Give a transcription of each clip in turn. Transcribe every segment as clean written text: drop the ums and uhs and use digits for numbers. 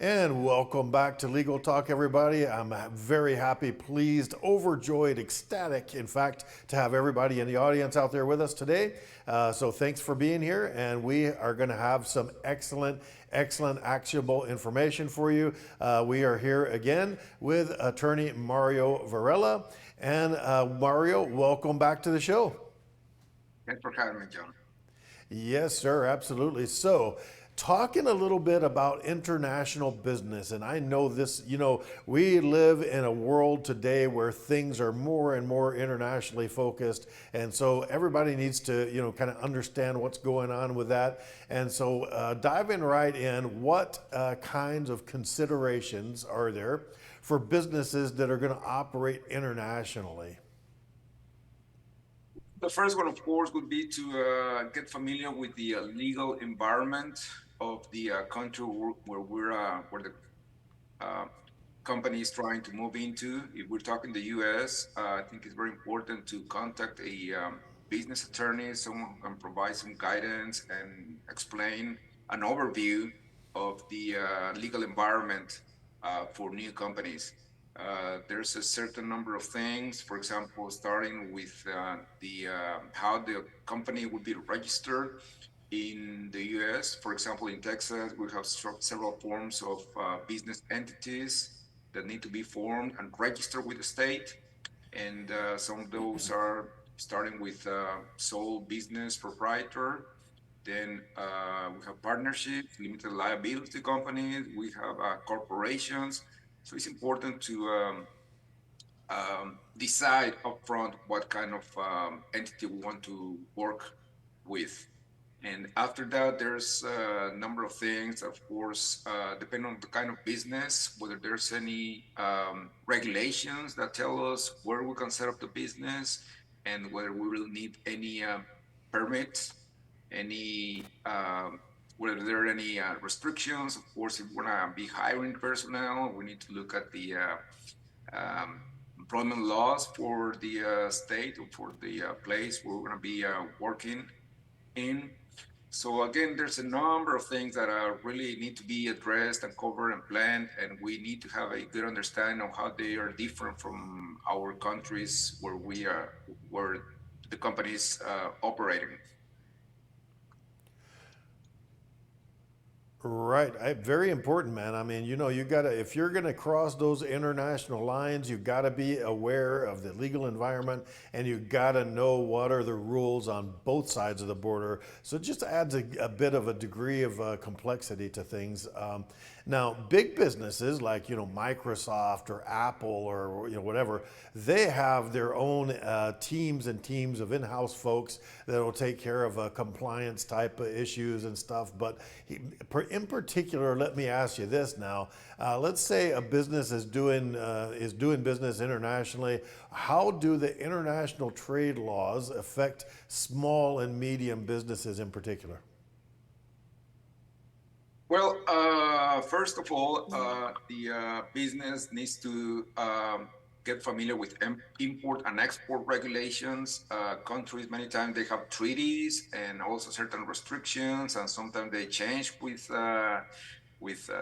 And welcome back to Legal Talk, everybody. I'm very happy, pleased, overjoyed, ecstatic, in fact, to have everybody in the audience out there with us today. So thanks for being here, and we are going to have some excellent, actionable information for you. We are here again with attorney Mario Varela. And Mario, welcome back to the show. Thanks for having me, John. Yes, sir, absolutely. So, talking a little bit about international business, and I know this, we live in a world today where things are more and more internationally focused. And so, everybody needs to, kind of understand what's going on with that. And so, diving right in, what kinds of considerations are there for businesses that are going to operate internationally? The first one, of course, would be to get familiar with the legal environment of the country where the uh, company is trying to move into. If we're talking the U.S., I think it's very important to contact a business attorney, someone who can provide some guidance and explain an overview of the legal environment for new companies. There's a certain number of things, for example, starting with the how the company would be registered in the US. For example, in Texas, we have several forms of business entities that need to be formed and registered with the state. And some of those are starting with sole business proprietor. Then we have partnerships, limited liability companies. We have corporations. So it's important to decide upfront what kind of entity we want to work with. And after that, there's a number of things, of course, depending on the kind of business, whether there's any regulations that tell us where we can set up the business and whether we will need any permits, any whether there are any restrictions. Of course, if we're going to be hiring personnel, we need to look at the employment laws for the state or for the place where we're going to be working in. So again, there's a number of things that really need to be addressed and covered and planned, and we need to have a good understanding of how they are different from our countries where the company is operating. Right. Very important, man. I mean, you got to, if you're going to cross those international lines, you got to be aware of the legal environment and you got to know what are the rules on both sides of the border. So it just adds a bit of a degree of complexity to things. Now, big businesses like, Microsoft or Apple or, whatever, they have their own teams and teams of in-house folks that will take care of compliance type of issues and stuff. But in particular, let me ask you this now. Let's say a business is doing business internationally. How do the international trade laws affect small and medium businesses in particular? Well, first of all, the business needs to get familiar with import and export regulations. Countries, many times they have treaties and also certain restrictions, and sometimes they change with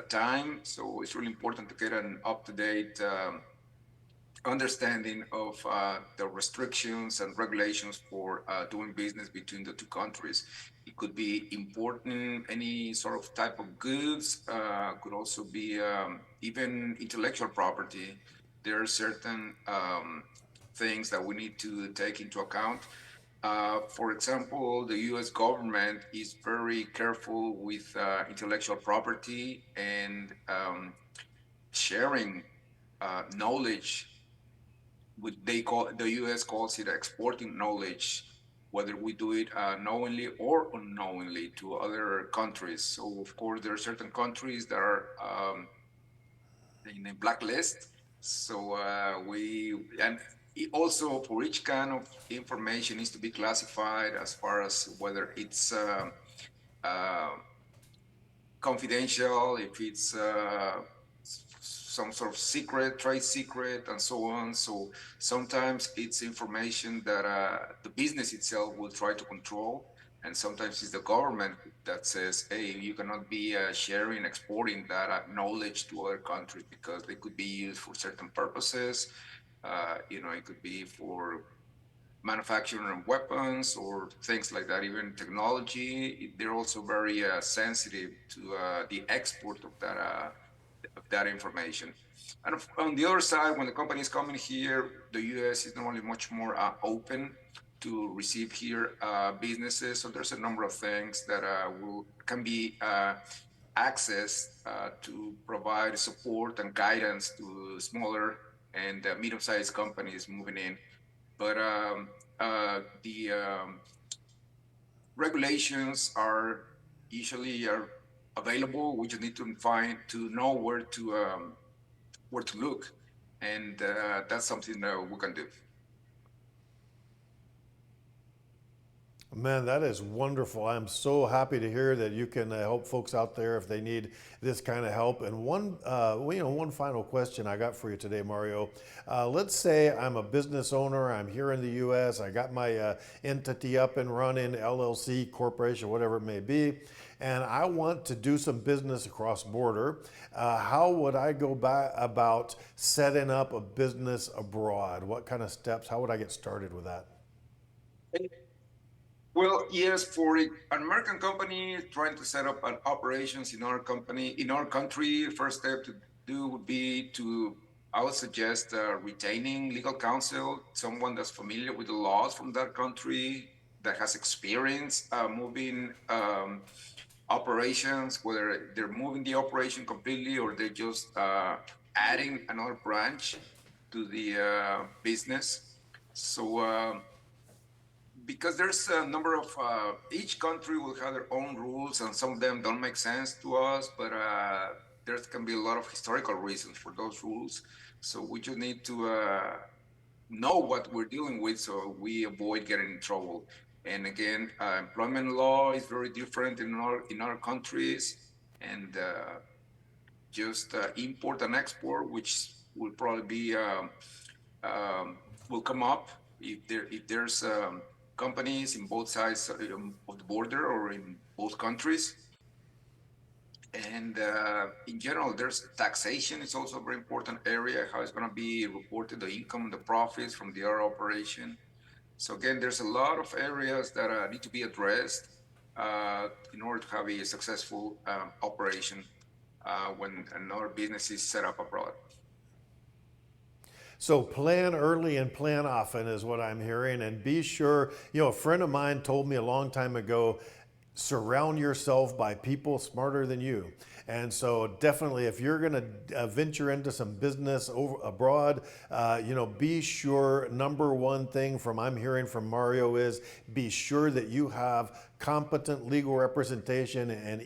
time. So it's really important to get an up-to-date understanding of the restrictions and regulations for doing business between the two countries. It could be importing any sort of type of goods, could also be even intellectual property. There are certain things that we need to take into account. For example, the US government is very careful with intellectual property and sharing knowledge what they call the U.S. calls it exporting knowledge, whether we do it knowingly or unknowingly to other countries. So of course there are certain countries that are in a blacklist. So we and also for each kind of information needs to be classified as far as whether it's uh, confidential, if it's some sort of secret, trade secret, and so on. So sometimes it's information that the business itself will try to control, And sometimes it's the government that says, hey, you cannot be sharing, exporting that knowledge to other countries because they could be used for certain purposes. It could be for manufacturing weapons or things like that, even technology. They're also very sensitive to the export of that information. And on the other side, when the company is coming here, the U.S. is normally much more open to receive here businesses. So there's a number of things that can be accessed to provide support and guidance to smaller and medium-sized companies moving in. But the regulations are usually are available. We just need to know where to look, and that's something that we can do. Man, that is wonderful. I'm so happy to hear that you can help folks out there if they need this kind of help. And one final question I got for you today, Mario. Let's say I'm a business owner. I'm here in the U.S. I got my entity up and running, LLC, corporation, whatever it may be, and I want to do some business across border. How would I go about setting up a business abroad? What kind of steps? How would I get started with that? Well, yes, for an American company trying to set up an operations in our country, first step to do would be I would suggest retaining legal counsel, someone that's familiar with the laws from that country, that has experience moving operations, whether they're moving the operation completely or they're just adding another branch to the business. So, because there's a number of each country will have their own rules, and some of them don't make sense to us, but there can be a lot of historical reasons for those rules. So we just need to know what we're dealing with so we avoid getting in trouble. And again, employment law is very different in our countries, and just import and export, which will probably be will come up if there's companies in both sides of the border or in both countries. And in general, there's taxation. It's also a very important area, how it's going to be reported, the income and the profits from the other operation. So again, there's a lot of areas that need to be addressed in order to have a successful operation when another business is set up abroad. So plan early and plan often is what I'm hearing. And be sure, a friend of mine told me a long time ago, surround yourself by people smarter than you. And so definitely, if you're going to venture into some business abroad, be sure, number one thing from I'm hearing from Mario is be sure that you have competent legal representation and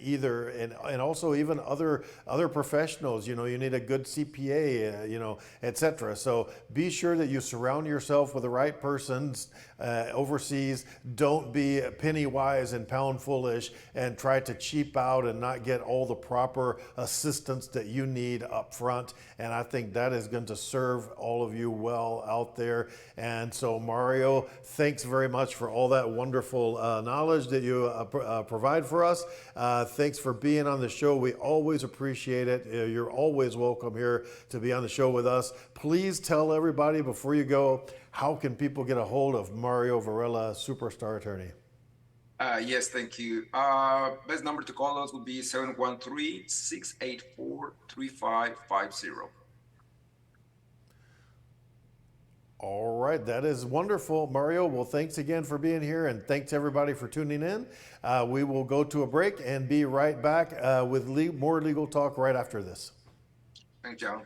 also even other professionals. You need a good CPA, etc. So be sure that you surround yourself with the right persons overseas. Don't be penny wise and pound foolish and try to cheap out and not get all the proper assistance that you need up front. And I think that is going to serve all of you well out there. And so Mario, thanks very much for all that wonderful knowledge that you provide for us. Thanks for being on the show. We always appreciate it. You're always welcome here to be on the show with us. Please tell everybody before you go, how can people get a hold of Mario Varela, Superstar Attorney? Yes, thank you. Best number to call us would be 713-684-3550. All right, that is wonderful, Mario. Well, thanks again for being here, and thanks everybody for tuning in. We will go to a break and be right back with more legal talk right after this. Thank you.